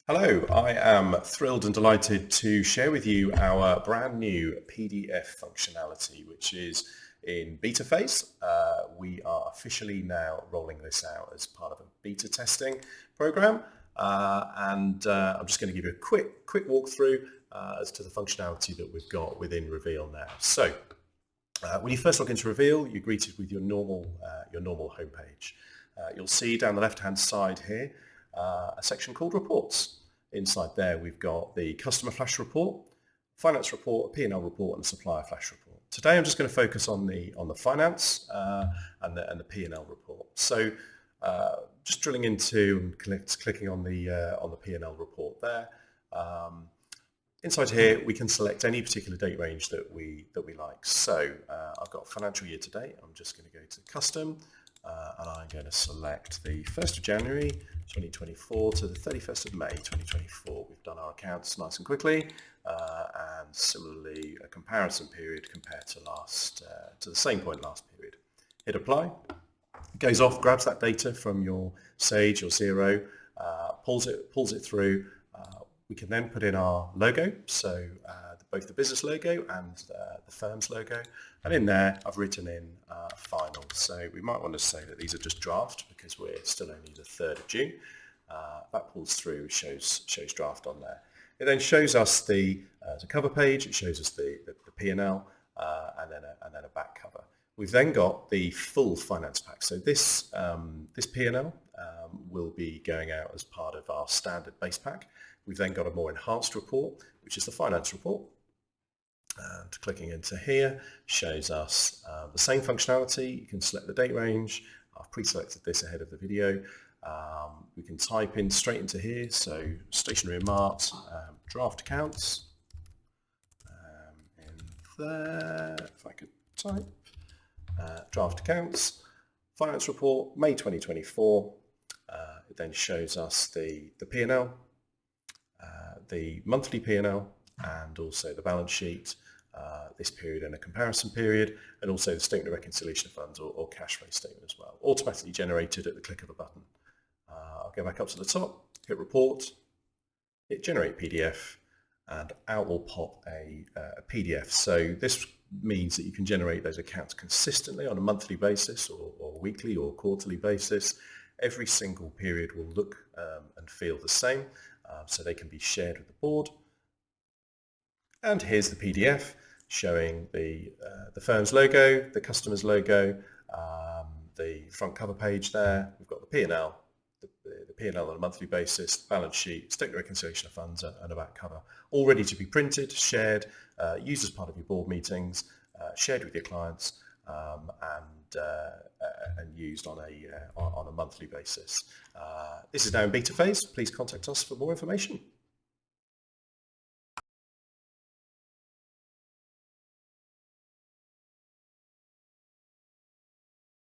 Hello, I am thrilled and delighted to share with you our brand new PDF functionality, which is in beta phase. We are officially now rolling this out as part of a beta testing program. I'm just going to give you a quick walkthrough as to the functionality that we've got within Roveel now. So when you first log into Roveel, you're greeted with your normal homepage. You'll see down the left-hand side here a section called Reports. Inside there we've got the Customer Flash Report, Finance Report, a P&L Report and a Supplier Flash Report. Today I'm just going to focus on the Finance and the P&L Report. So just drilling into and clicking on the P&L Report there. Inside here we can select any particular date range that we like. So I've got financial year to date. I'm just going to go to Custom. And I'm going to select the 1st of January 2024 to the 31st of May 2024. We've done our accounts nice and quickly, and similarly a comparison period compared to the same point last period. Hit apply. It goes off, grabs that data from your Sage or Xero, pulls it through. We can then put in our logo, so both the business logo and the firm's logo, and in there I've written in final. So we might want to say that these are just draft because we're still only the 3rd of June. That pulls through, shows draft on there. It then shows us the cover page. It shows us the P&L and then a back cover. We've then got the full finance pack. So this P&L will be going out as part of our standard base pack. We've then got a more enhanced report, which is the finance report. And clicking into here shows us the same functionality. You can select the date range. I've pre-selected this ahead of the video. We can type in straight into here. So stationery and mart, draft accounts. In there, if I could type, draft accounts, finance report, May 2024. It then shows us the P&L, the monthly P&L, and also the balance sheet, this period and a comparison period, and also the statement of reconciliation of funds or cash flow statement as well, automatically generated at the click of a button. I'll go back up to the top, hit report, hit generate PDF, and out will pop a PDF. So this means that you can generate those accounts consistently on a monthly basis or weekly or quarterly basis. Every single period will look and feel the same, so they can be shared with the board. And here's the PDF showing the firm's logo, the customer's logo, the front cover page there. We've got the P&L, the P&L on a monthly basis, balance sheet, statement of reconciliation of funds, and a back cover, all ready to be printed, shared, used as part of your board meetings, shared with your clients, and used on a monthly basis. This is now in beta phase. Please contact us for more information.